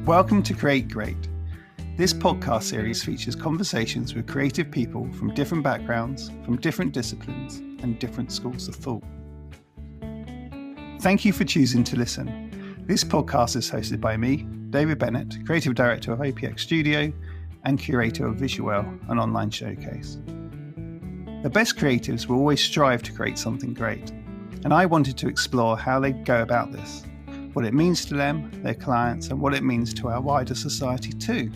Welcome to Create Great. This podcast series features conversations with creative people from different backgrounds, from different disciplines, and different schools of thought. Thank you for choosing to listen. This podcast is hosted by me, David Bennett, Creative Director of APX Studio and Curator of Visual, an online showcase. The best creatives will always strive to create something great, and I wanted to explore how they go about this, what it means to them, their clients, and what it means to our wider society too.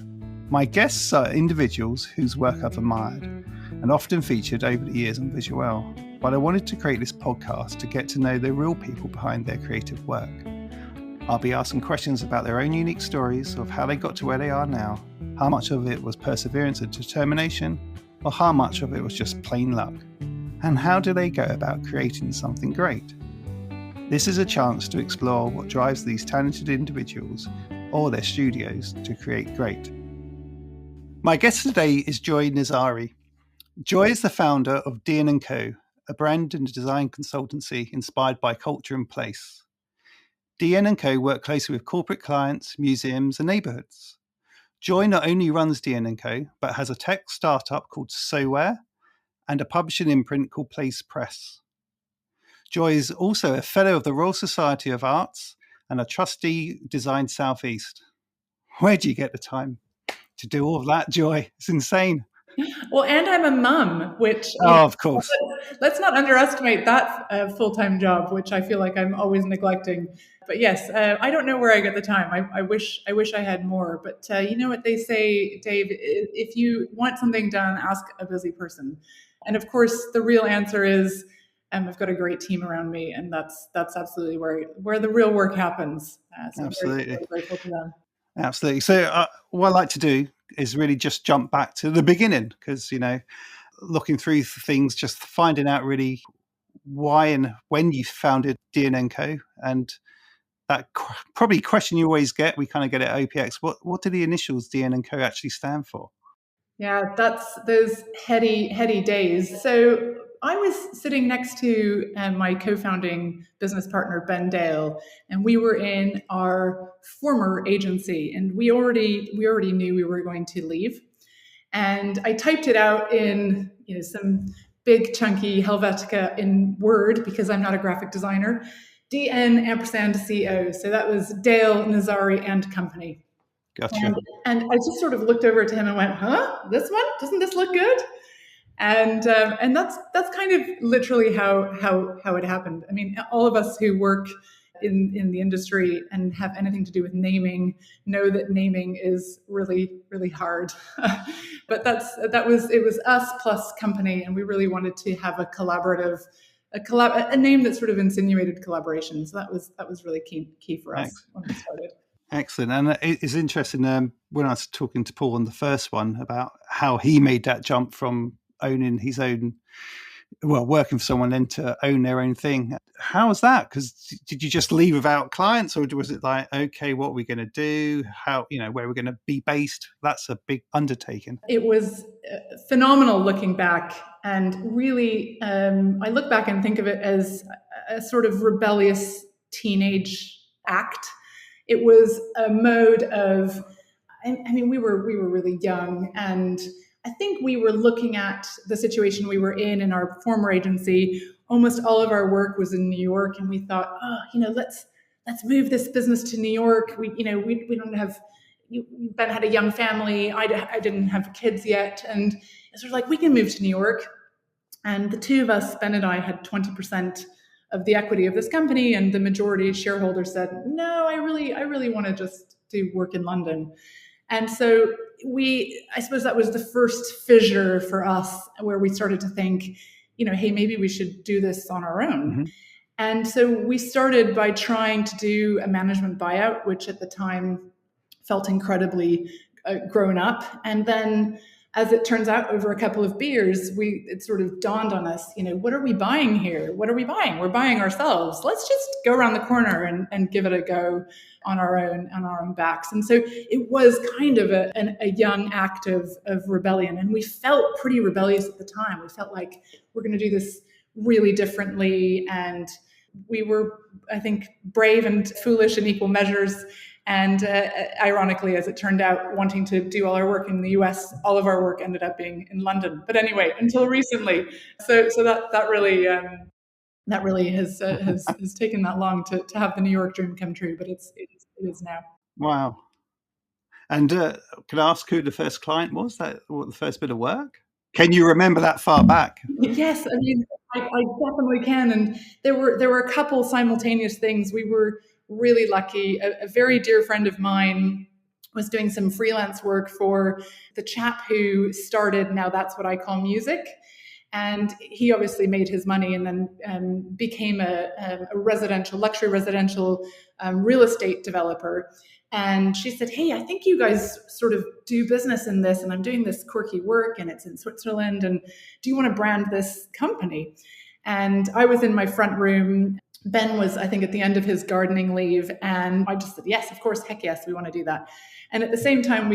My guests are individuals whose work I've admired and often featured over the years on Visual, but I wanted to create this podcast to get to know the real people behind their creative work. I'll be asking questions about their own unique stories of how they got to where they are now, how much of it was perseverance and determination, or how much of it was just plain luck, and how do they go about creating something great. This is a chance to explore what drives these talented individuals or their studios to create great. My guest today is Joy Nazzari. Joy is the founder of dn&co, a brand and design consultancy inspired by culture and place. dn&co work closely with corporate clients, museums and neighbourhoods. Joy not only runs dn&co, but has a tech startup called Showhere and a publishing imprint called Press. Joy is also a Fellow of the Royal Society of Arts and a trustee Design Southeast. Where do you get the time to do all of that, Joy? It's insane. Well, and I'm a mum, which... of course. Let's not underestimate that full-time job, which I feel like I'm always neglecting. But yes, I don't know where I get the time. I wish I had more. But you know what they say, Dave, if you want something done, ask a busy person. And of course, the real answer is, I've got a great team around me, and that's absolutely where the real work happens. So absolutely. I'm very grateful to them. Absolutely. So what I like to do is really just jump back to the beginning, because, you know, looking through things, just finding out really why and when you founded dn&co, and that probably question you always get, we kind of get it at OPX. What do the initials dn&co actually stand for? Yeah, that's those heady days. So I was sitting next to my co-founding business partner, Ben Dale, and we were in our former agency, and we already knew we were going to leave. And I typed it out in some big chunky Helvetica in Word, because I'm not a graphic designer, dn&co. So that was Dale, Nazzari and Company. Gotcha. And I just sort of looked over to him and went, this one? Doesn't this look good? And that's kind of literally how it happened. I mean, all of us who work in the industry and have anything to do with naming know that naming is really, really hard. But it was us plus Company, and we really wanted to have a name that sort of insinuated collaboration. So that was really key for us when we started. Excellent. And it's interesting, when I was talking to Paul on the first one about how he made that jump from owning his own, working for someone, then to own their own thing. How was that? Because did you just leave without clients, or was it like, okay, what are we going to do? How, where we're going to be based? That's a big undertaking. It was phenomenal looking back. And really, I look back and think of it as a sort of rebellious teenage act. It was a mode of, we were really young, and I think we were looking at the situation we were in our former agency. Almost all of our work was in New York, and we thought, let's move this business to New York. We don't have. Ben had a young family. I didn't have kids yet, and it's sort of like, we can move to New York. And the two of us, Ben and I, had 20% of the equity of this company, and the majority shareholder said, no, I really want to just do work in London. And so I suppose that was the first fissure for us, where we started to think, hey, maybe we should do this on our own. Mm-hmm. And so we started by trying to do a management buyout, which at the time felt incredibly grown up. And then, as it turns out, over a couple of beers, it sort of dawned on us, what are we buying here? What are we buying? We're buying ourselves. Let's just go around the corner and give it a go on our own backs. And so it was kind of a young act of rebellion. And we felt pretty rebellious at the time. We felt like we're going to do this really differently. And we were, I think, brave and foolish in equal measures. And ironically, as it turned out, wanting to do all our work in the US, all of our work ended up being in London. But anyway, until recently. So that really has taken that long to have the New York dream come true, but it is now. Wow. And can I ask who the first client was? The first bit of work? Can you remember that far back? Yes, I mean, I definitely can. And there were a couple simultaneous things. We were really lucky. A very dear friend of mine was doing some freelance work for the chap who started Now That's What I Call Music. And he obviously made his money and then became a luxury residential real estate developer. And she said, hey, I think you guys sort of do business in this, and I'm doing this quirky work, and it's in Switzerland, and do you want to brand this company? And I was in my front room. Ben was, I think, at the end of his gardening leave, and I just said, yes, of course, heck yes, we want to do that. And at the same time,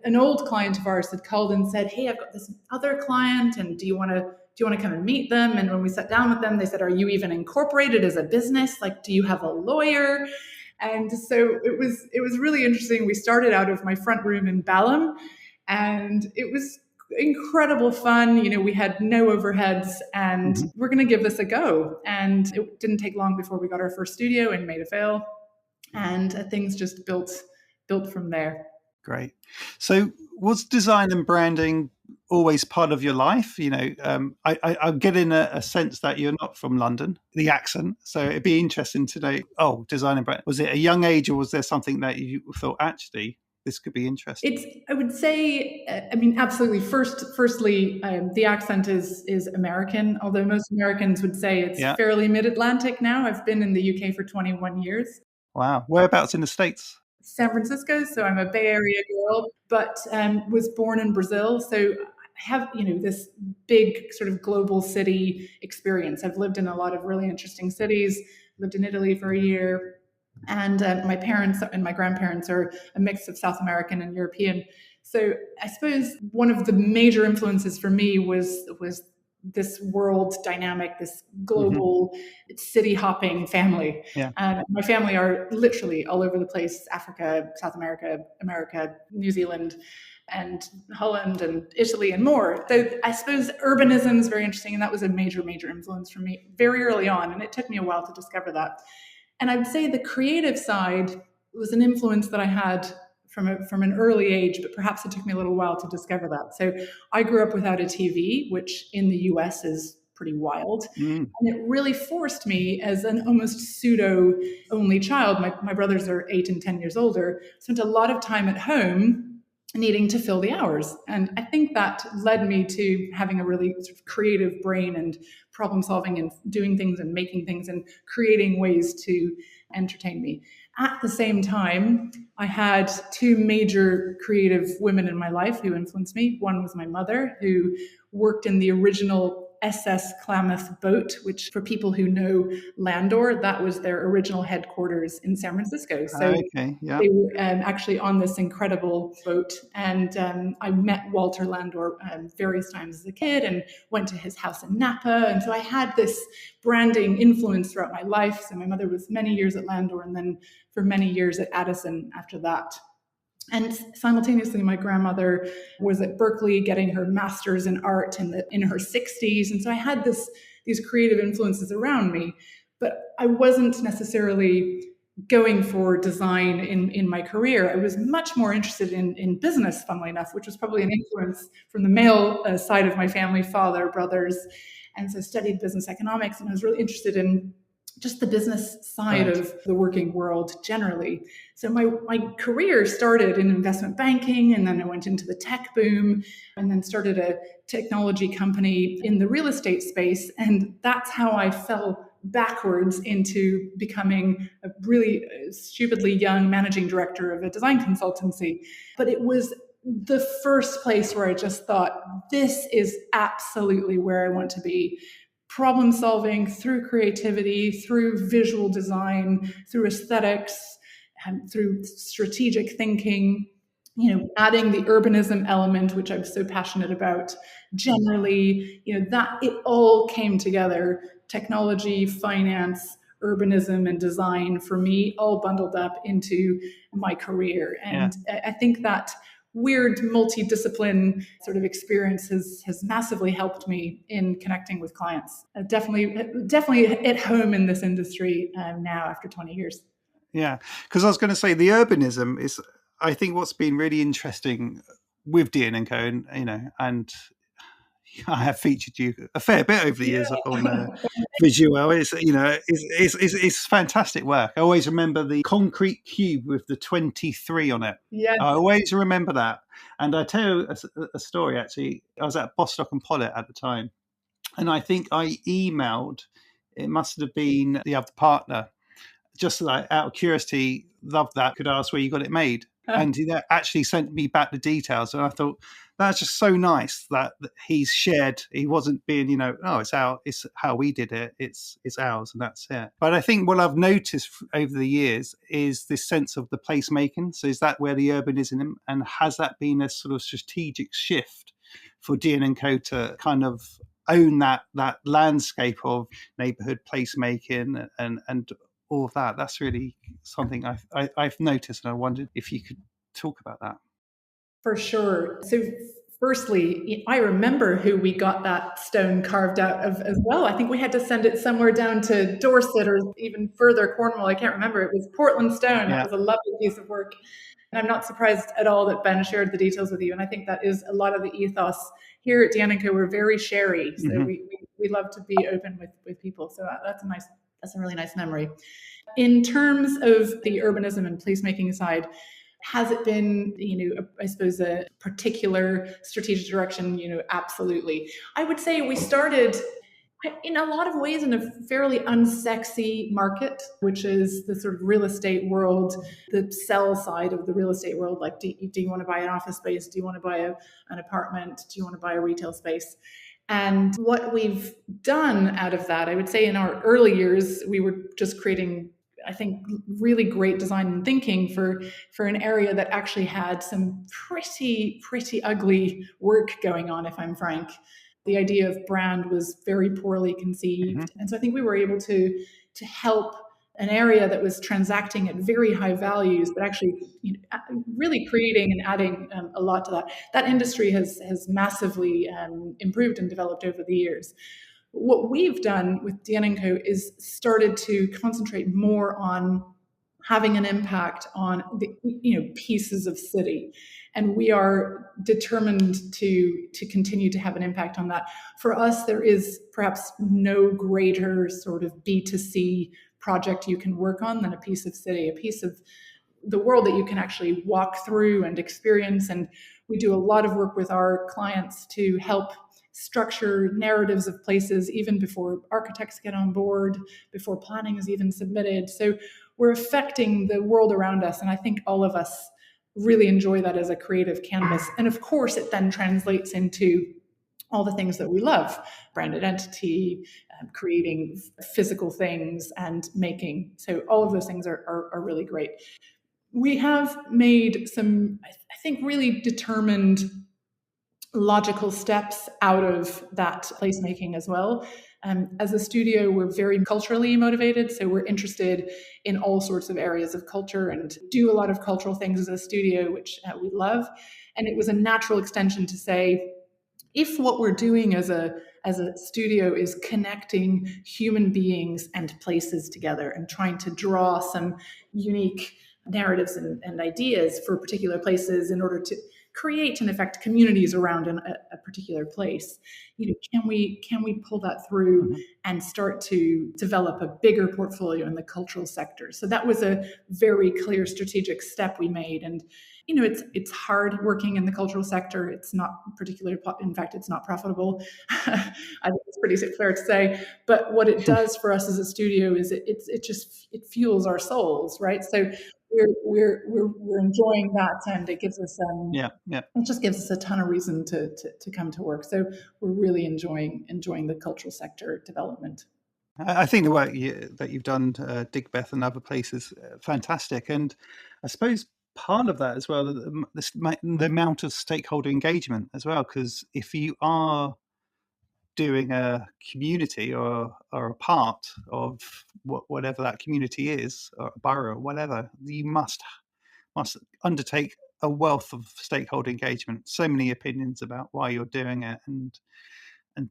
an old client of ours had called and said, hey, I've got this other client, and do you want to come and meet them? And when we sat down with them, they said, are you even incorporated as a business? Like, do you have a lawyer? And so it was really interesting. We started out of my front room in Balham, and it was incredible fun. We had no overheads, and we're going to give this a go. And it didn't take long before we got our first studio in Maida Vale, and things just built from there. Great. So was design and branding always part of your life? I'm getting a sense that you're not from London, the accent. So it'd be interesting to know, design and brand. Was it a young age, or was there something that you thought, actually, this could be interesting? I would say, absolutely. Firstly, the accent is American, although most Americans would say it's fairly mid-Atlantic now. I've been in the UK for 21 years. Wow. Whereabouts in the States? San Francisco. So I'm a Bay Area girl, but was born in Brazil. So I have, this big sort of global city experience. I've lived in a lot of really interesting cities, lived in Italy for a year. And my parents and my grandparents are a mix of South American and European. So I suppose one of the major influences for me was this world dynamic, this global city hopping family. Yeah. My family are literally all over the place: Africa, South America, America, New Zealand, and Holland and Italy and more. So I suppose urbanism is very interesting, and that was a major, major influence for me very early on. And it took me a while to discover that. And I'd say the creative side was an influence that I had from an early age, but perhaps it took me a little while to discover that. So I grew up without a TV, which in the US is pretty wild. And it really forced me, as an almost pseudo only child, my brothers are 8 and 10 years older, spent a lot of time at home needing to fill the hours. And I think that led me to having a really sort of creative brain and problem solving and doing things and making things and creating ways to entertain me. At the same time, I had 2 major creative women in my life who influenced me. One was my mother, who worked in the original SS Klamath boat, which, for people who know Landor, that was their original headquarters in San Francisco. So they were actually on this incredible boat. And I met Walter Landor various times as a kid and went to his house in Napa. And so I had this branding influence throughout my life. So my mother was many years at Landor and then for many years at Addison after that. And simultaneously, my grandmother was at Berkeley getting her master's in art in her 60s. And so I had these creative influences around me, but I wasn't necessarily going for design in my career. I was much more interested in business, funnily enough, which was probably an influence from the male side of my family, father, brothers. And so studied business economics, and I was really interested in just the business side of the working world generally. So my career started in investment banking, and then I went into the tech boom, and then started a technology company in the real estate space. And that's how I fell backwards into becoming a really stupidly young managing director of a design consultancy. But it was the first place where I just thought, this is absolutely where I want to be. Problem solving through creativity, through visual design, through aesthetics, and through strategic thinking, adding the urbanism element, which I'm so passionate about. Generally, that it all came together: technology, finance, urbanism and design for me all bundled up into my career. And I think that weird multidiscipline sort of experience has massively helped me in connecting with clients. Definitely at home in this industry now after 20 years. Yeah, because I was going to say the urbanism is, I think, what's been really interesting with dn&co, and I have featured you a fair bit over the years on Visual. It's fantastic work. I always remember the concrete cube with the 23 on it. Yes. I always remember that. And I tell you a story, actually. I was at Bostock and Pollitt at the time, and I think I emailed, it must have been the other partner, just like out of curiosity, loved that, could ask where you got it made. And he actually sent me back the details. And I thought, that's just so nice that he's shared. He wasn't being, it's how we did it. It's ours, and that's it. But I think what I've noticed over the years is this sense of the placemaking. So is that where the urbanism, and has that been a sort of strategic shift for dn&co to kind of own that landscape of neighbourhood placemaking and all of that? That's really something I've noticed, and I wondered if you could talk about that. For sure. So firstly, I remember who we got that stone carved out of as well. I think we had to send it somewhere down to Dorset or even further, Cornwall. I can't remember. It was Portland stone. Yeah. It was a lovely piece of work. And I'm not surprised at all that Ben shared the details with you. And I think that is a lot of the ethos here at dn&co. We're very sharey. So we love to be open with people. So that's a really nice memory. In terms of the urbanism and placemaking side, has it been, I suppose, a particular strategic direction? Absolutely. I would say we started in a lot of ways in a fairly unsexy market, which is the sort of real estate world, the sell side of the real estate world. Like, do you want to buy an office space? Do you want to buy an apartment? Do you want to buy a retail space? And what we've done out of that, I would say in our early years, we were just creating, I think, really great design and thinking for an area that actually had some pretty ugly work going on, if I'm frank. The idea of brand was very poorly conceived. And so I think we were able to help an area that was transacting at very high values, but actually really creating and adding a lot to that. That industry has massively improved and developed over the years. What we've done with dn&co is started to concentrate more on having an impact on the pieces of city, and we are determined to continue to have an impact on that. For us, there is perhaps no greater sort of B2C project you can work on than a piece of city, a piece of the world that you can actually walk through and experience. And we do a lot of work with our clients to help structure narratives of places even before architects get on board, before planning is even submitted. So we're affecting the world around us. And I think all of us really enjoy that as a creative canvas. And of course, it then translates into all the things that we love: brand identity, creating physical things, and making. So all of those things are really great. We have made some, I think, really determined logical steps out of that placemaking as well. As a studio, we're very culturally motivated, so we're interested in all sorts of areas of culture and do a lot of cultural things as a studio, which we love. And it was a natural extension to say, if what we're doing as a studio is connecting human beings and places together and trying to draw some unique narratives and ideas for particular places in order to create and affect communities around a particular place, can we pull that through and start to develop a bigger portfolio in the cultural sector? So that was a very clear strategic step we made. And it's hard working in the cultural sector. It's not particularly, in fact, it's not profitable. I think it's pretty fair to say. But what it does for us as a studio is it fuels our souls, right? So we're enjoying that, and it gives us it just gives us a ton of reason to come to work. So we're really enjoying the cultural sector development. I think the work that you've done, Digbeth and other places, fantastic. And I suppose part of that as well, the amount of stakeholder engagement as well, because if you are doing a community or a part of whatever that community is, or borough, whatever, you must undertake a wealth of stakeholder engagement, so many opinions about why you're doing it, and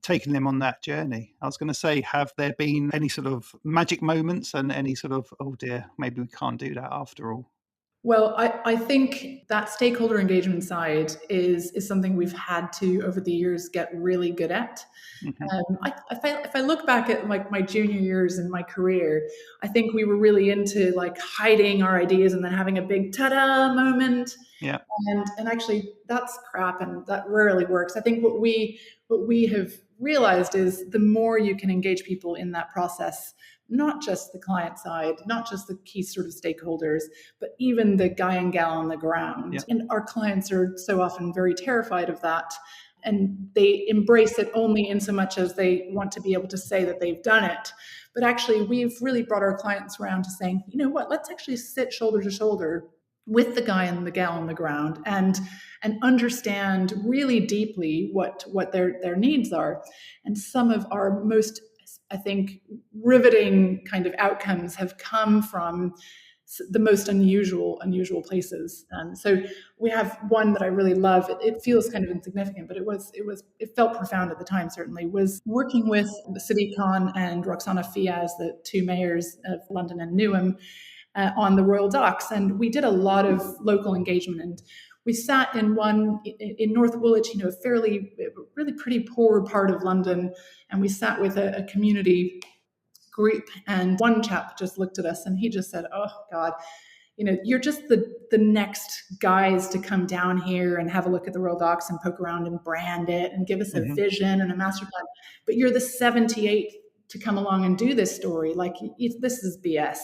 taking them on that journey. I was going to say, have there been any sort of magic moments and any sort of, oh dear, maybe we can't do that after all? Well, I think that stakeholder engagement side is something we've had to, over the years, get really good at. If I look back at like my junior years in my career, I think we were really into like hiding our ideas and then having a big ta-da moment. Yeah. And actually that's crap, and that rarely works. I think what we have realized is the more you can engage people in that process, not just the client side, not just the key sort of stakeholders, but even the guy and gal on the ground. Yeah. And our clients are so often very terrified of that. And they embrace it only in so much as they want to be able to say that they've done it. But actually, we've really brought our clients around to saying, you know what, let's actually sit shoulder to shoulder with the guy and the gal on the ground and understand really deeply what their needs are. And some of our most, I think, riveting kind of outcomes have come from the most unusual places. And so we have one that I really love. It feels kind of insignificant, but it felt profound at the time, certainly, was working with Sadiq Khan and Roxana Fiaz, the two mayors of London and Newham, on the Royal Docks. And we did a lot of local engagement, and we sat in North Woolwich, a really pretty poor part of London, and we sat with a community group, and one chap just looked at us and he just said, oh God, you're just the next guys to come down here and have a look at the Royal Docks and poke around and brand it and give us a vision and a master plan, but you're the 78th to come along and do this story. Like, this is BS.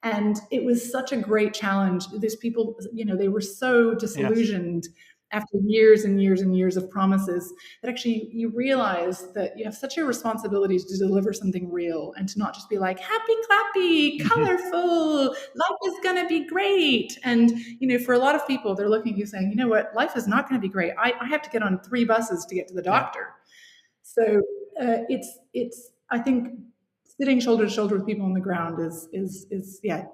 And it was such a great challenge. These people, they were so disillusioned after years and years and years of promises that actually you realize that you have such a responsibility to deliver something real and to not just be like, happy, clappy, colorful, life is going to be great. And, for a lot of people, they're looking at you saying, you know what, life is not going to be great. I have to get on 3 buses to get to the doctor. So it's, I think, sitting shoulder to shoulder with people on the ground is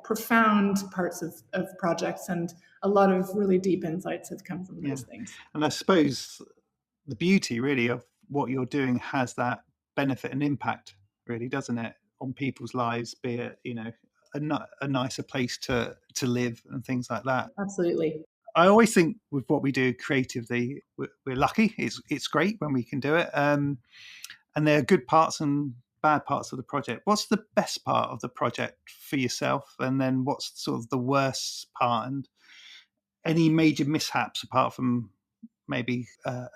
profound parts of projects, and a lot of really deep insights have come from those things. And I suppose the beauty really of what you're doing has that benefit and impact, really, doesn't it, on people's lives, be it, a nicer place to live and things like that. Absolutely. I always think with what we do creatively, we're lucky. It's great when we can do it. And there are good parts and bad parts of the project. What's the best part of the project for yourself? And then what's sort of the worst part, and any major mishaps apart from maybe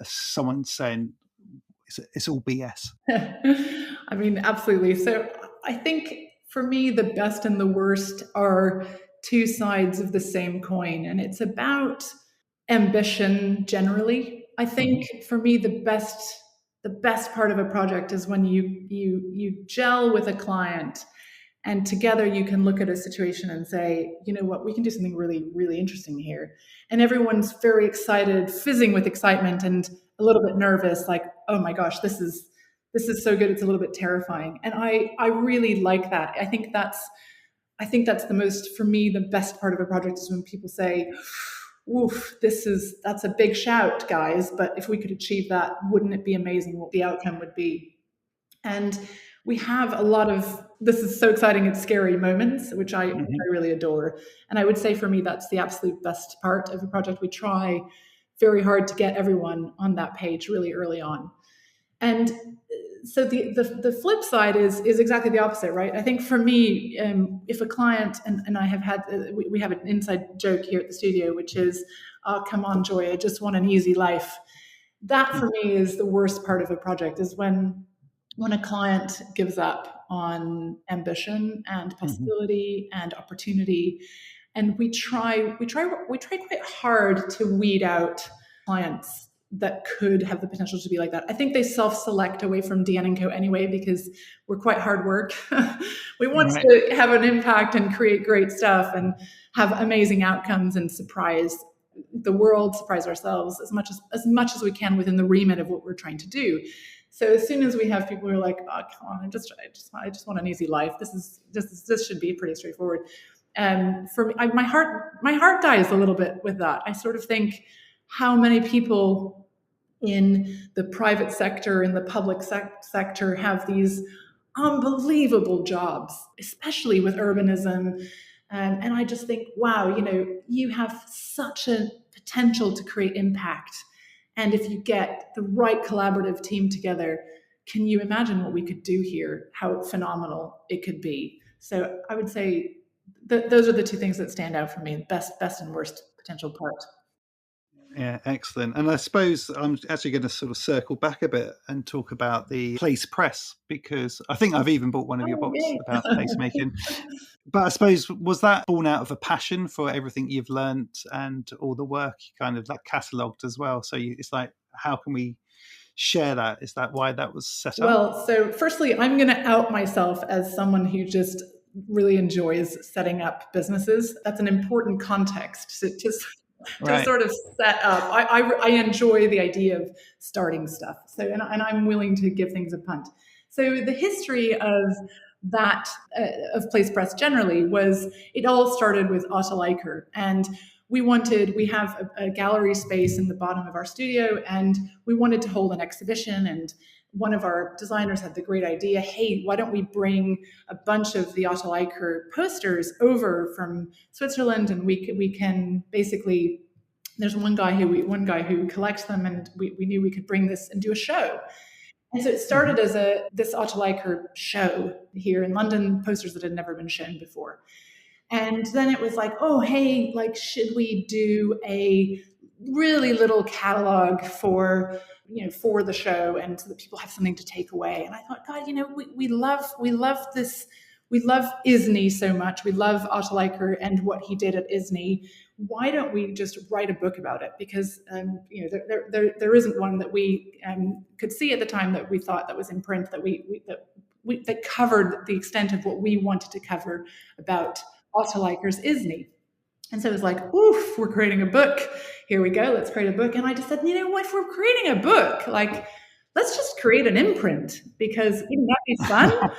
someone saying it's all BS? I mean, absolutely. So I think for me, the best and the worst are two sides of the same coin. And it's about ambition generally. I think for me, the best part of a project is when you gel with a client, and together you can look at a situation and say, you know what, we can do something really, really interesting here. And everyone's very excited, fizzing with excitement, and a little bit nervous, like, oh my gosh, this is so good, it's a little bit terrifying. And I really like that. I think that's the most, for me, the best part of a project is when people say, oof, that's a big shout, guys, but if we could achieve that, wouldn't it be amazing what the outcome would be? And we have a lot of, this is so exciting, it's scary moments, which I really adore. And I would say for me, that's the absolute best part of a project. We try very hard to get everyone on that page really early on. And so the flip side is exactly the opposite, right? I think for me, if a client, and I have had, we have an inside joke here at the studio, which is, oh, come on, Joy, I just want an easy life. That for me is the worst part of a project, is when a client gives up on ambition and possibility and opportunity. And we try quite hard to weed out clients that could have the potential to be like that. I think they self-select away from dn&co anyway, because we're quite hard work. We want to have an impact and create great stuff and have amazing outcomes and surprise the world, surprise ourselves as much as we can within the remit of what we're trying to do. So as soon as we have people who are like, oh, come on, I just want an easy life. This should be pretty straightforward. For me, my heart dies a little bit with that. I sort of think how many people in the private sector, in the public sector, have these unbelievable jobs, especially with urbanism. And I just think, wow, you have such a potential to create impact. And if you get the right collaborative team together, can you imagine what we could do here, how phenomenal it could be? So I would say those are the two things that stand out for me, best and worst potential part. Yeah, excellent. And I suppose I'm actually going to sort of circle back a bit and talk about the place press, because I think I've even bought one of your books about placemaking. But I suppose, was that born out of a passion for everything you've learned and all the work you kind of like catalogued as well? So it's like, how can we share that? Is that why that was set up? Well, so firstly, I'm going to out myself as someone who just really enjoys setting up businesses. That's an important context to sort of set up. I enjoy the idea of starting stuff. So, and I'm willing to give things a punt. So the history of that, of Place Press generally, was it all started with Otto Leiker. And we have a gallery space in the bottom of our studio, and we wanted to hold an exhibition. And one of our designers had the great idea, hey, why don't we bring a bunch of the Otto Leiker posters over from Switzerland, and we can basically, there's one guy who collects them, and we knew we could bring this and do a show. And so it started as this Otto Leiker show here in London, posters that had never been shown before. And then it was like, oh, hey, like, should we do a really little catalog for the show, and so that people have something to take away? And I thought, God, we love this. We love ISNI so much. We love Otto Leiker and what he did at ISNI. Why don't we just write a book about it? Because there isn't one that we could see at the time that we thought that was in print, that covered the extent of what we wanted to cover about Otto Leiker's ISNI. And so it was like, oof, we're creating a book. Here we go, let's create a book. And I just said, you know what, if we're creating a book, like, let's just create an imprint, because wouldn't that be fun?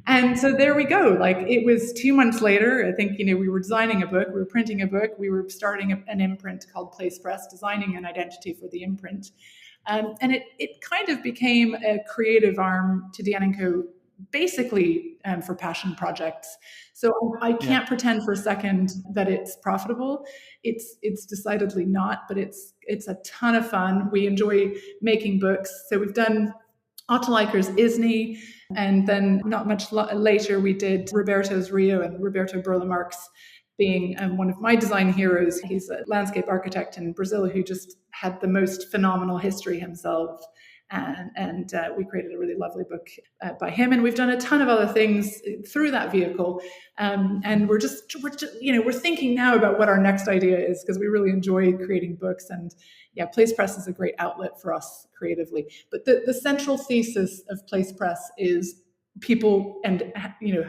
And so there we go. Like, it was 2 months later, I think, we were designing a book, we were printing a book, we were starting an imprint called Place Press, designing an identity for the imprint. And it kind of became a creative arm to Dnco, basically for passion projects. So I can't pretend for a second that it's profitable. It's decidedly not, but it's a ton of fun. We enjoy making books. So we've done Otto Leiker's ISNI, and then not much later we did Roberto's Rio, and Roberto Burle Marx being one of my design heroes. He's a landscape architect in Brazil who just had the most phenomenal history himself. And we created a really lovely book by him, and we've done a ton of other things through that vehicle. And we're thinking now about what our next idea is, because we really enjoy creating books. And yeah, Place Press is a great outlet for us creatively. But the central thesis of Place Press is people and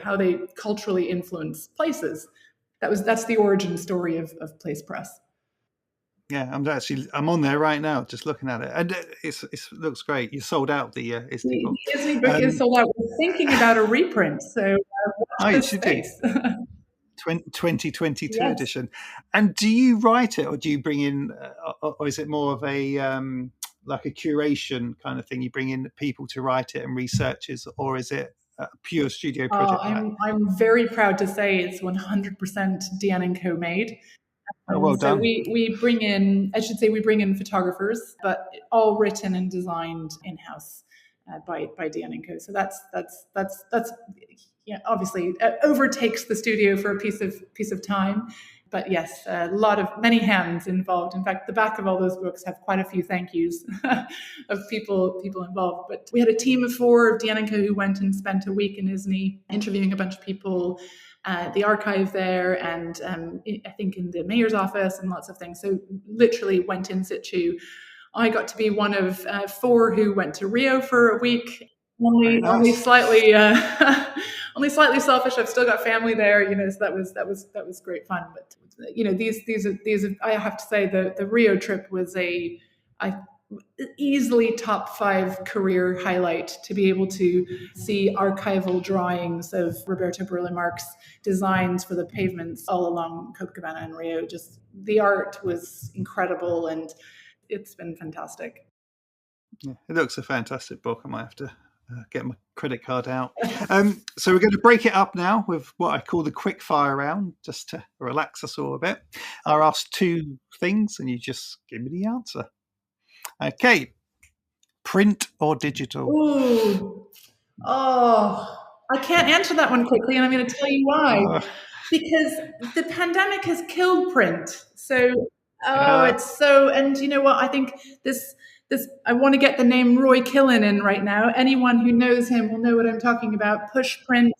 how they culturally influence places. That's the origin story of Place Press. Yeah, I'm on there right now, just looking at it, and it looks great. You sold out the ISNI book. The ISNI book is sold out. We're thinking about a reprint, so watch this space. 2022 edition. And do you write it, or do you bring in, or is it more of a like a curation kind of thing? You bring in people to write it and researchers, or is it a pure studio project? I'm very proud to say it's 100% Dnco made. Well so done. we bring in photographers, but all written and designed in-house by Dnco. So that's obviously overtakes the studio for a piece of time. But yes, many hands involved. In fact, the back of all those books have quite a few thank yous of people involved. But we had a team of 4 of Dnco who went and spent a week in ISNI interviewing a bunch of people, the archive there, and I think in the mayor's office, and lots of things. So literally went in situ. I got to be one of 4 who went to Rio for a week. Only slightly selfish. I've still got family there, so that was great fun. But these I have to say the Rio trip was easily top 5 career highlight to be able to see archival drawings of Roberto Burle-Marx's designs for the pavements all along Copacabana and Rio. Just the art was incredible, and it's been fantastic. Yeah, it looks a fantastic book. I might have to get my credit card out. So we're going to break it up now with what I call the quick fire round, just to relax us all a bit. I'll ask 2 things and you just give me the answer. Okay. Print or digital? Ooh. Oh, I can't answer that one quickly, and I'm going to tell you why. Because the pandemic has killed print. So, it's so, and you know what? I think this, I want to get the name Roy Killen in right now. Anyone who knows him will know what I'm talking about. Push print.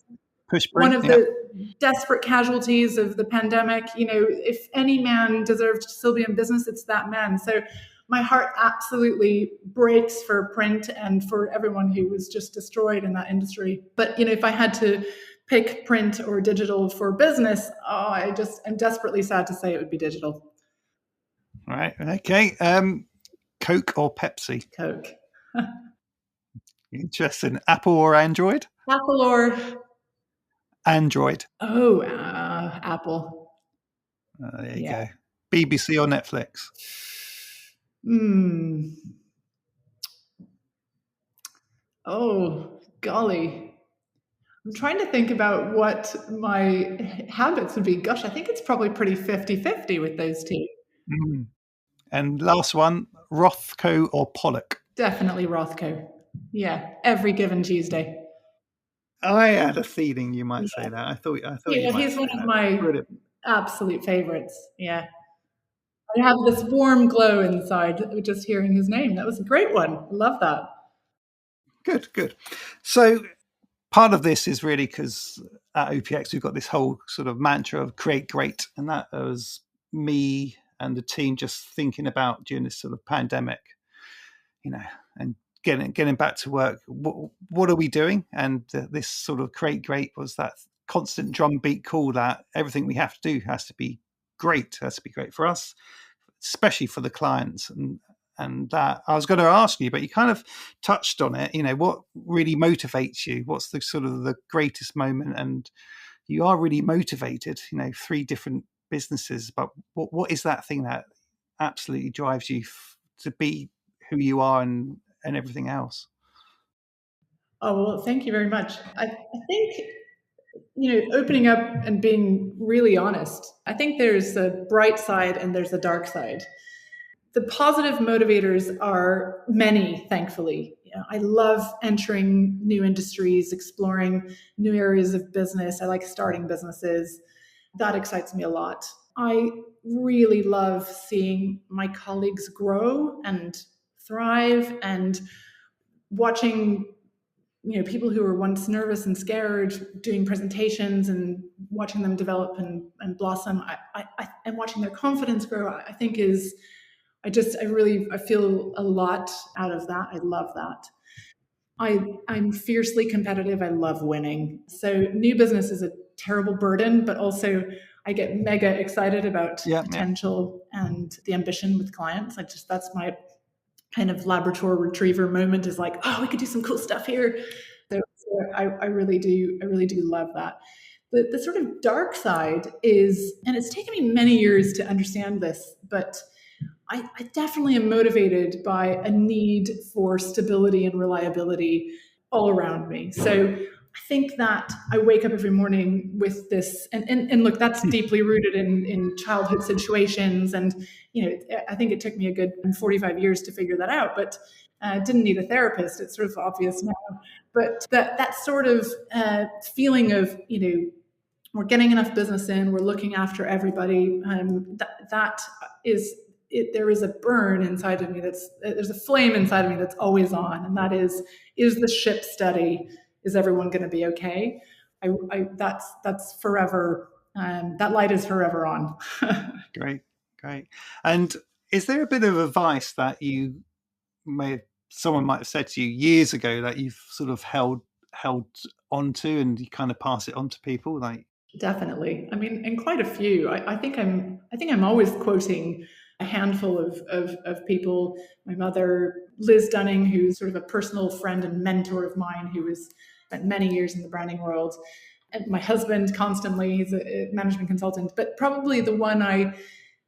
One of the desperate casualties of the pandemic. You know, if any man deserved to still be in business, it's that man. So my heart absolutely breaks for print and for everyone who was just destroyed in that industry. But, you know, if I had to pick print or digital for business, I'm desperately sad to say it would be digital. All right. Okay. Coke or Pepsi? Coke. Interesting. Apple or Android? Apple or Android. Oh, Apple. There you go. BBC or Netflix? Oh, golly. I'm trying to think about what my habits would be. Gosh, I think it's probably pretty 50-50 with those 2. And last one, Rothko or Pollock? Definitely Rothko. Yeah, every given Tuesday. I had a feeling you might say that. I thought you might. He's one of my absolute favorites. Yeah. I have this warm glow inside just hearing his name. That was a great one. Love that. Good. So part of this is really because at OPX we've got this whole sort of mantra of create great, and that was me and the team just thinking about during this sort of pandemic, you know, and getting back to work. What are we doing? And this sort of create great was that constant drumbeat call that everything we have to do has to be great. It has to be great for us, especially for the clients. And that I was going to ask you, but you kind of touched on it. You know, what really motivates you? What's the sort of the greatest moment? And you are really motivated. You know, 3 different businesses, but what is that thing that absolutely drives you to be who you are and everything else? Oh, well, thank you very much. I think, you know, opening up and being really honest. I think there's a bright side and there's a dark side. The positive motivators are many, thankfully. You know, I love entering new industries, exploring new areas of business. I like starting businesses. That excites me a lot. I really love seeing my colleagues grow and thrive, and watching, you know, people who were once nervous and scared doing presentations and watching them develop and blossom. And watching their confidence grow, I think is, I feel a lot out of that. I love that. I'm fiercely competitive. I love winning. So new business is a terrible burden, but also I get mega excited about potential and the ambition with clients. That's my kind of Labrador retriever moment, is like, oh, we could do some cool stuff here. So I really do love that. The sort of dark side is, and it's taken me many years to understand this, but I definitely am motivated by a need for stability and reliability all around me. So I think that I wake up every morning with this, and look, that's deeply rooted in childhood situations. And, you know, I think it took me a good 45 years to figure that out, but didn't need a therapist. It's sort of obvious now. But that sort of feeling of, you know, we're getting enough business in, we're looking after everybody. That is, there is a burn inside of me. There's a flame inside of me that's always on, and that is the ship steady? Is everyone going to be okay? That's forever. That light is forever on. Great. And is there a bit of advice that someone might have said to you years ago that you've sort of held onto and you kind of pass it on to people? Like, definitely. I mean, and quite a few. I think I'm always quoting a handful of people. My mother, Liz Dunning, who's sort of a personal friend and mentor of mine, who has spent many years in the branding world. And my husband, constantly, he's a management consultant. But probably the one I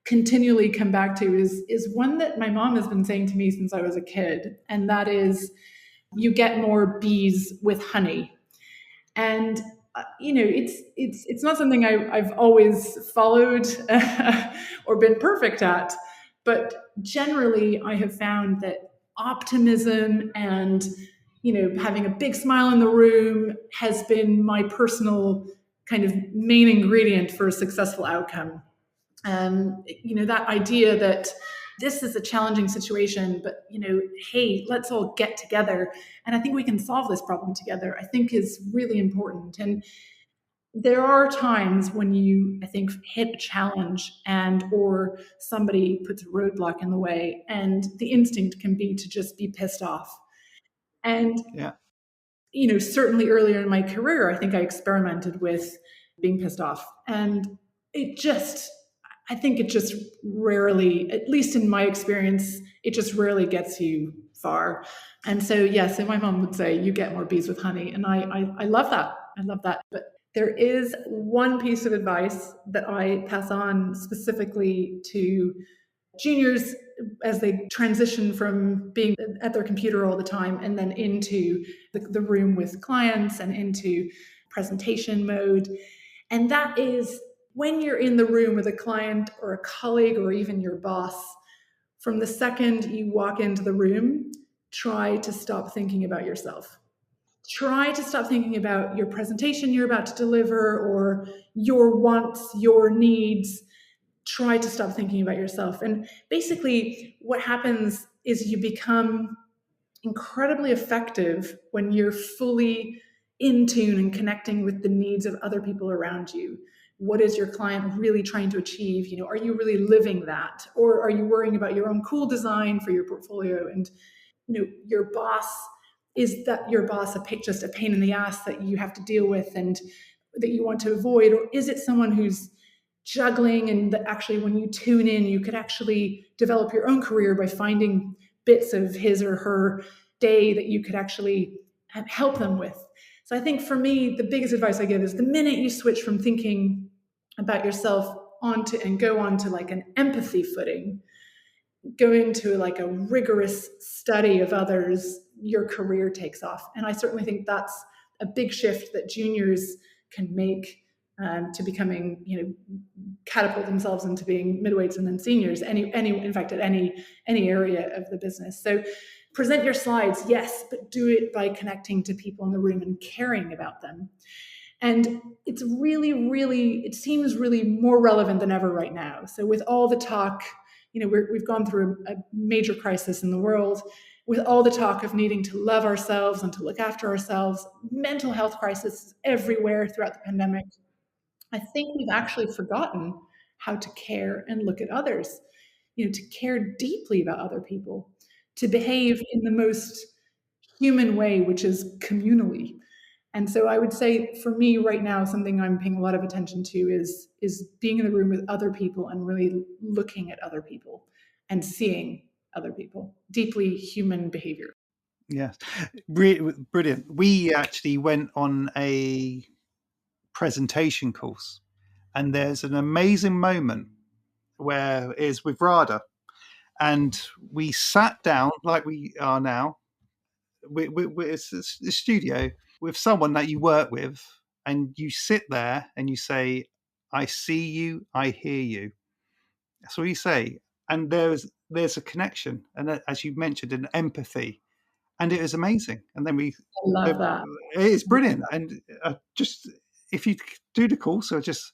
continually come back to is one that my mom has been saying to me since I was a kid, and that is, you get more bees with honey. And it's not something I've always followed or been perfect at, but generally I have found that optimism and having a big smile in the room has been my personal kind of main ingredient for a successful outcome. That idea that this is a challenging situation, but hey, let's all get together, and I think we can solve this problem together, I think is really important. And there are times when you, I think, hit a challenge and or somebody puts a roadblock in the way, and the instinct can be to just be pissed off. And Yeah. Certainly earlier in my career, I think I experimented with being pissed off, and I think it just rarely, at least in my experience, it just rarely gets you far. And so, yes, my mom would say, you get more bees with honey. And I love that. I love that. But there is one piece of advice that I pass on specifically to juniors as they transition from being at their computer all the time and then into the room with clients and into presentation mode. And that is, when you're in the room with a client or a colleague or even your boss, from the second you walk into the room, try to stop thinking about yourself. Try to stop thinking about your presentation you're about to deliver or your wants, your needs. Try to stop thinking about yourself. And basically, what happens is you become incredibly effective when you're fully in tune and connecting with the needs of other people around you. What is your client really trying to achieve? Are you really living that? Or are you worrying about your own cool design for your portfolio? And, your boss, is that your boss just a pain in the ass that you have to deal with and that you want to avoid? Or is it someone who's juggling and that actually when you tune in, you could actually develop your own career by finding bits of his or her day that you could actually help them with? So I think for me, the biggest advice I give is the minute you switch from thinking about yourself go on to like an empathy footing, go into like a rigorous study of others, your career takes off. And I certainly think that's a big shift that juniors can make to becoming, catapult themselves into being midweights and then seniors, in fact, at any area of the business. So present your slides, yes, but do it by connecting to people in the room and caring about them. And it's it seems really more relevant than ever right now. So with all the talk, we've gone through a major crisis in the world, with all the talk of needing to love ourselves and to look after ourselves, mental health crisis everywhere throughout the pandemic. I think we've actually forgotten how to care and look at others, to care deeply about other people, to behave in the most human way, which is communally. And so I would say for me right now, something I'm paying a lot of attention to is being in the room with other people and really looking at other people and seeing other people, deeply human behavior. Yes, brilliant. We actually went on a presentation course, and there's an amazing moment where is with Rada, and we sat down like we are now. It's a studio with someone that you work with, and you sit there and you say, "I see you, I hear you." That's what you say, and there's a connection, and as you mentioned, an empathy. And it was amazing. And then I love that. It is brilliant. And just if you do the course, or just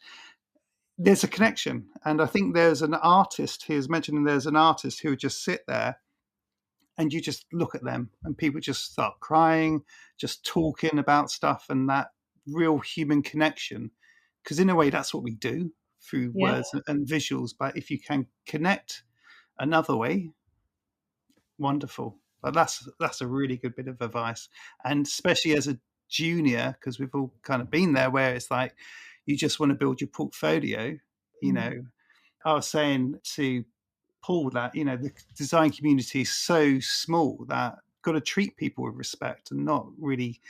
there's a connection. And I think there's an artist who's mentioning there's an artist who would just sit there and you just look at them and people just start crying, just talking about stuff and that real human connection. Because in a way, that's what we do through words and visuals. But if you can connect another way, wonderful. But that's a really good bit of advice, and especially as a junior, because we've all kind of been there, where it's like you just want to build your portfolio. I was saying to Paul, that the design community is so small that got to treat people with respect and not really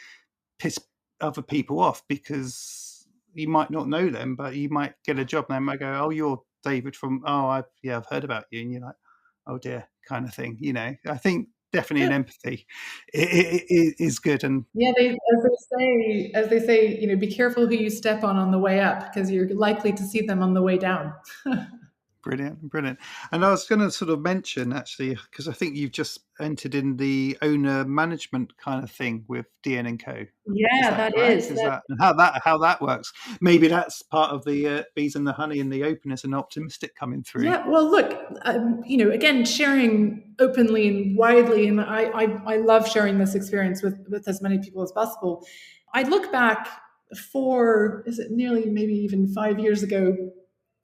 piss other people off, because you might not know them, but you might get a job and they might go, "Oh, you're David from I've heard about you," and you're like, "Oh dear," kind of thing. I think definitely an empathy is good. And as they say, be careful who you step on the way up, because you're likely to see them on the way down. Brilliant. And I was going to sort of mention, actually, because I think you've just entered in the owner management kind of thing with dn&co. Yeah, that is. And how that works? Maybe that's part of the bees and the honey and the openness and optimistic coming through. Yeah, well, look, again, sharing openly and widely, and I love sharing this experience with as many people as possible. I look back nearly maybe even 5 years ago,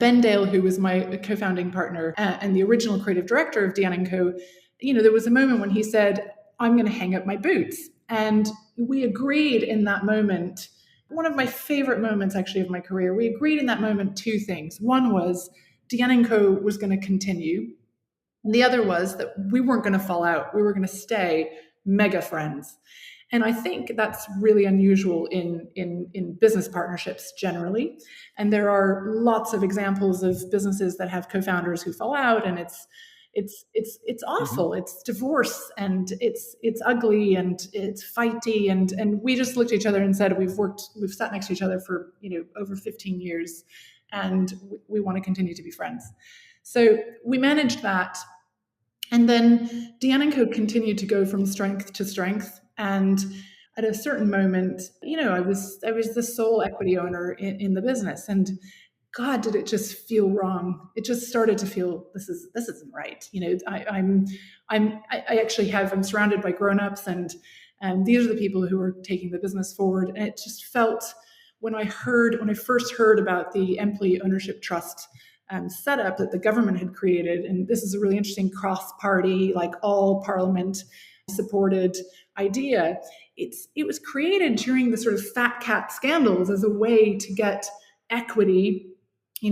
Ben Dale, who was my co-founding partner and the original creative director of dn&co, there was a moment when he said, "I'm going to hang up my boots." And we agreed in that moment, one of my favorite moments actually of my career, we agreed in that moment two things. One was dn&co was going to continue. And the other was that we weren't going to fall out. We were going to stay mega friends. And I think that's really unusual in business partnerships generally. And there are lots of examples of businesses that have co-founders who fall out, and it's awful. Mm-hmm. It's divorce, and it's ugly, and it's fighty. And we just looked at each other and said, we've sat next to each other for over 15 years, and we want to continue to be friends. So we managed that. And then dn&co continued to go from strength to strength. And at a certain moment, I was the sole equity owner in the business, and God, did it just feel wrong? It just started to feel this isn't right. I'm surrounded by grown-ups, and these are the people who are taking the business forward. And it just felt, when I first heard about the employee ownership trust setup that the government had created, and this is a really interesting cross-party, like all parliament supported idea. It was created during the sort of fat cat scandals as a way to get equity,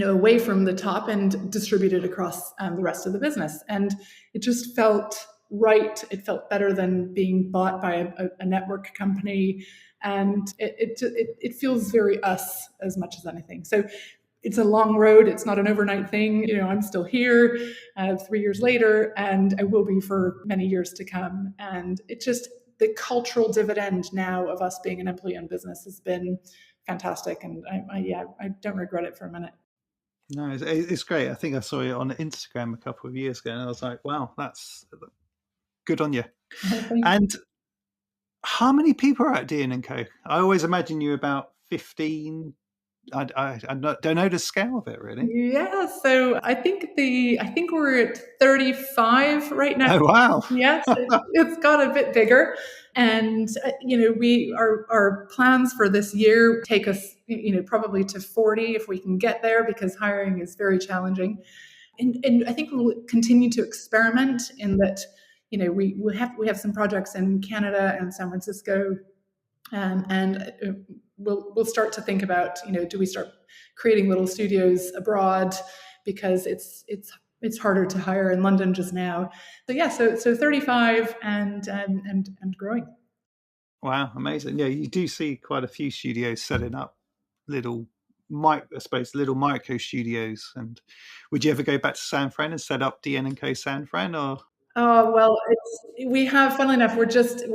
away from the top and distributed across the rest of the business. And it just felt right. It felt better than being bought by a network company. And it feels very us as much as anything. So it's a long road. It's not an overnight thing. I'm still here 3 years later, and I will be for many years to come. And it just, the cultural dividend now of us being an employee-owned business has been fantastic. And I don't regret it for a minute. No, it's great. I think I saw it on Instagram a couple of years ago, and I was like, wow, that's good on you. And how many people are at dn&co? I always imagine you about 15. I don't know the scale of it, really. Yeah, so I think we're at 35 right now. Oh wow! Yes, it's got a bit bigger, and our plans for this year take us probably to 40 if we can get there, because hiring is very challenging, and I think we'll continue to experiment in that. We have some projects in Canada and San Francisco. And we'll start to think about, do we start creating little studios abroad, because it's harder to hire in London just now. So yeah, so 35 and growing. Wow, amazing! Yeah, you do see quite a few studios setting up little micro studios. And would you ever go back to San Fran and set up dn&co San Fran, or? Oh, well, we have, funnily enough, we've just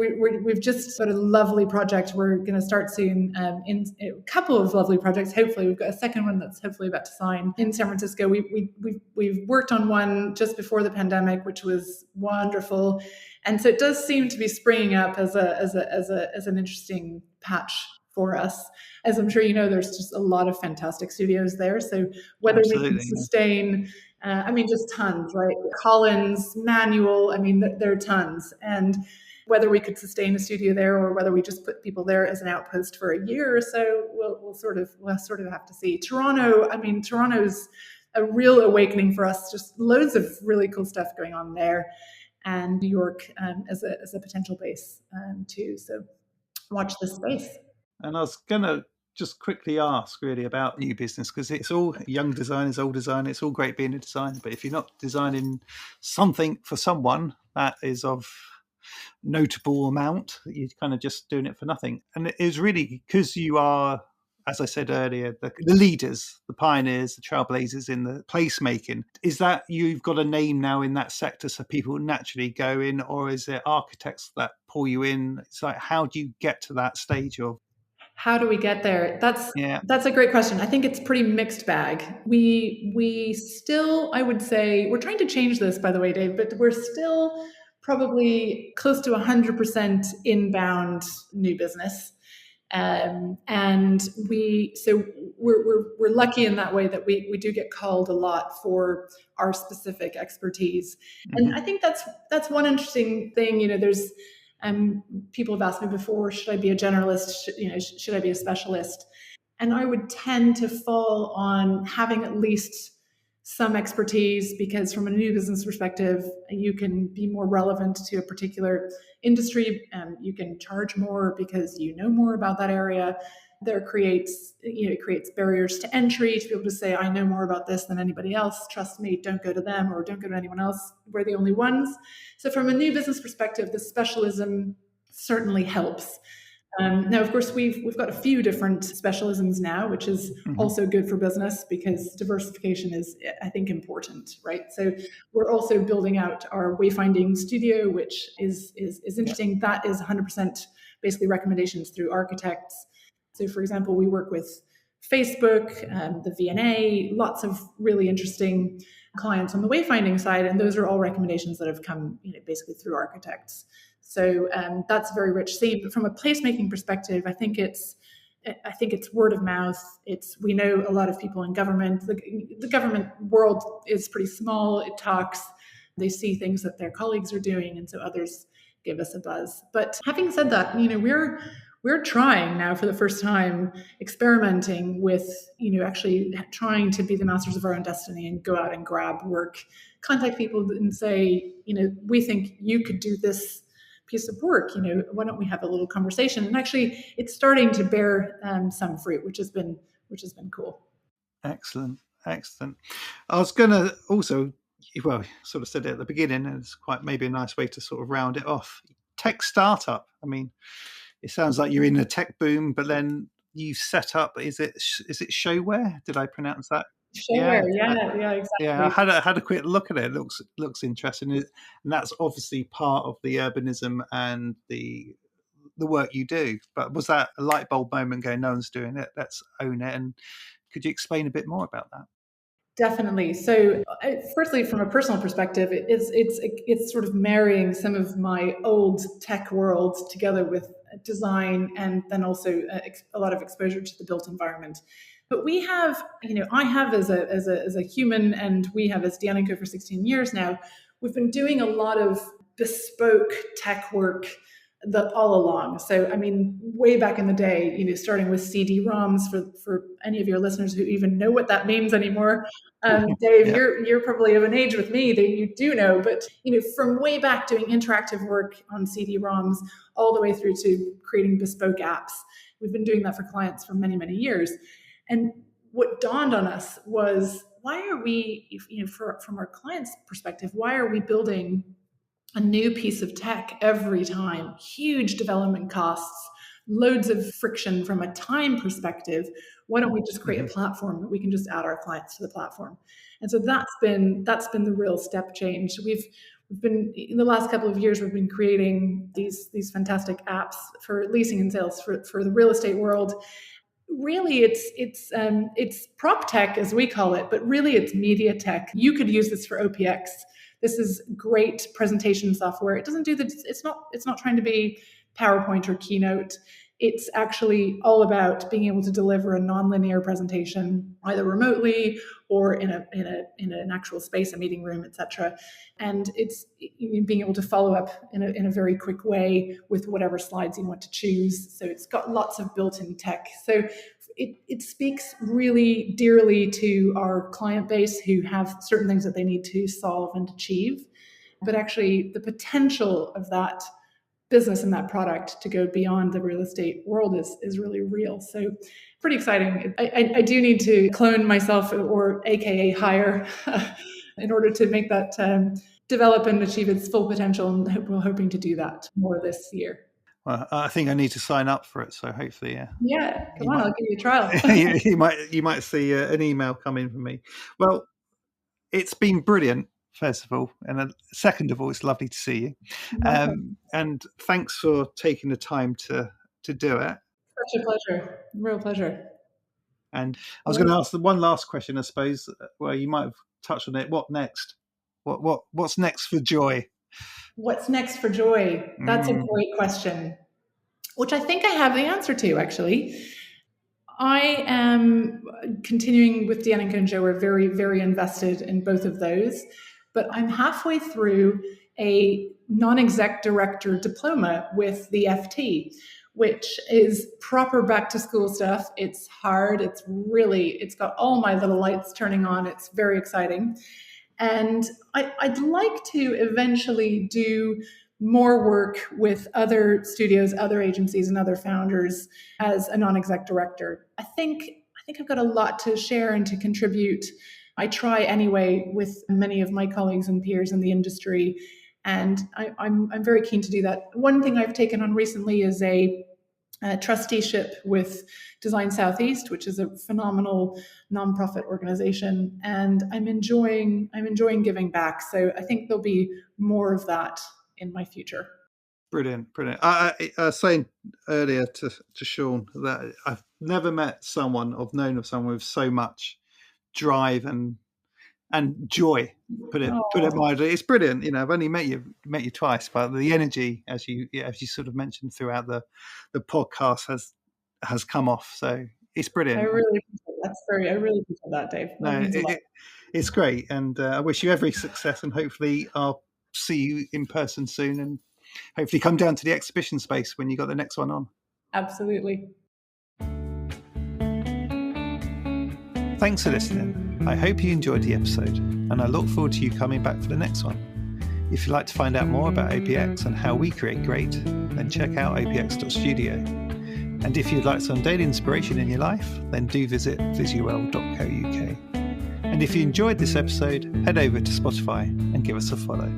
got a lovely project. We're going to start soon in a couple of lovely projects. Hopefully we've got a second one that's hopefully about to sign in San Francisco. We've worked on one just before the pandemic, which was wonderful. And so it does seem to be springing up as an interesting patch for us. As I'm sure there's just a lot of fantastic studios there. So whether we can sustain, just tons, right? Collins, Manual, there are tons. And whether we could sustain a studio there, or whether we just put people there as an outpost for a year or so, we'll sort of have to see. Toronto's a real awakening for us. Just loads of really cool stuff going on there, and New York as a potential base too. So watch this space. And I was going to just quickly ask really about new business, because it's all young designers, old designers, it's all great being a designer, but if you're not designing something for someone that is of notable amount, you're kind of just doing it for nothing. And it is really because you are, as I said earlier, the leaders, the pioneers, the trailblazers in the placemaking. Is that you've got a name now in that sector so people naturally go in, or is it architects that pull you in? It's like, how do you get to that stage of? How do we get there? That's a great question. I think it's pretty mixed bag. We still, I would say, we're trying to change this, by the way, Dave, but we're still probably close to 100% inbound new business. And we're lucky in that way that we do get called a lot for our specific expertise. And I think that's one interesting thing. There's people have asked me before, should I be a generalist? Should I be a specialist? And I would tend to fall on having at least some expertise, because from a new business perspective, you can be more relevant to a particular industry. You can charge more because you know more about that area. It creates barriers to entry to be able to say, I know more about this than anybody else. Trust me, don't go to them or don't go to anyone else. We're the only ones. So from a new business perspective, the specialism certainly helps. Now, of course, we've got a few different specialisms now, which is also good for business, because diversification is, I think, important, right? So we're also building out our wayfinding studio, which is interesting. That is 100% basically recommendations through architects. So, for example, we work with Facebook, the V&A, lots of really interesting clients on the wayfinding side, and those are all recommendations that have come, basically through architects. So that's very rich theme. But from a placemaking perspective, I think it's word of mouth. We know a lot of people in government. The government world is pretty small. It talks. They see things that their colleagues are doing, and so others give us a buzz. But having said that, we're trying now for the first time, experimenting with, actually trying to be the masters of our own destiny and go out and grab work, contact people and say, we think you could do this piece of work. Why don't we have a little conversation? And actually, it's starting to bear some fruit, which has been cool. Excellent. I was going to also, sort of said it at the beginning, and it's quite maybe a nice way to sort of round it off. Tech startup. I mean, it sounds like you're in a tech boom, but then you set up. Is it Showhere? Did I pronounce that? Showhere, yeah, exactly. Yeah, I had a quick look at it. It looks interesting, and that's obviously part of the urbanism and the work you do. But was that a light bulb moment going, no one's doing it, let's own it? And could you explain a bit more about that? Definitely. So, firstly, from a personal perspective, it's sort of marrying some of my old tech world together with design, and then also a lot of exposure to the built environment. But we have, I have as a human, and we have as Dnco for 16 years now. We've been doing a lot of bespoke tech work all along. So, I mean, way back in the day, starting with CD-ROMs for any of your listeners who even know what that means anymore. Dave, yeah. You're probably of an age with me that you do know, but from way back doing interactive work on CD-ROMs all the way through to creating bespoke apps. We've been doing that for clients for many, many years. And what dawned on us was, why are we, from our clients' perspective, why are we building a new piece of tech every time? Huge development costs, loads of friction from a time perspective. Why don't we just create a platform that we can just add our clients to the platform? And so that's been the real step change. We've been, in the last couple of years, we've been creating these fantastic apps for leasing and sales for the real estate world. Really, it's prop tech, as we call it, but really it's media tech. You could use this for OPX. This is great presentation software. It doesn't do it's not trying to be PowerPoint or Keynote. It's actually all about being able to deliver a nonlinear presentation, either remotely or in an actual space, a meeting room, etc. And it's being able to follow up in a very quick way with whatever slides you want to choose. So it's got lots of built-in tech. So it speaks really dearly to our client base who have certain things that they need to solve and achieve. But actually, the potential of that business in that product to go beyond the real estate world is really real. So pretty exciting. I do need to clone myself, or AKA hire, in order to make that develop and achieve its full potential. And we're hoping to do that more this year. Well, I think I need to sign up for it. So hopefully, Yeah, come on, I'll give you a trial. you might see an email come in from me. Well, it's been brilliant, first of all. And second of all, it's lovely to see you. And thanks for taking the time to do it. Such a pleasure. Real pleasure. And I was going to ask the one last question, I suppose. Well, you might have touched on it. What next? What's next for Joy? What's next for Joy? That's a great question, which I think I have the answer to, actually. I am continuing with Dnco and Showhere, very, very invested in both of those. But I'm halfway through a non-exec director diploma with the FT, which is proper back to school stuff. It's hard. It's got all my little lights turning on. It's very exciting. And I'd like to eventually do more work with other studios, other agencies, and other founders as a non-exec director. I think I've got a lot to share and to contribute. I try anyway with many of my colleagues and peers in the industry, and I'm very keen to do that. One thing I've taken on recently is a trusteeship with Design Southeast, which is a phenomenal nonprofit organization, and I'm enjoying giving back. So I think there'll be more of that in my future. Brilliant. I was saying earlier to Sean that I've never met someone, or known of someone with so much drive and joy. Put it mildly. It's brilliant. I've only met you twice, but the energy, as you sort of mentioned throughout the podcast, has come off. So it's brilliant. I really appreciate that, Dave. It's great, and I wish you every success, and hopefully I'll see you in person soon, and hopefully come down to the exhibition space when you got the next one on. Absolutely. Thanks for listening. I hope you enjoyed the episode, and I look forward to you coming back for the next one. If you'd like to find out more about OPX and how we create great, then check out opx.studio. And if you'd like some daily inspiration in your life, then do visit visual.co.uk. And if you enjoyed this episode, head over to Spotify and give us a follow.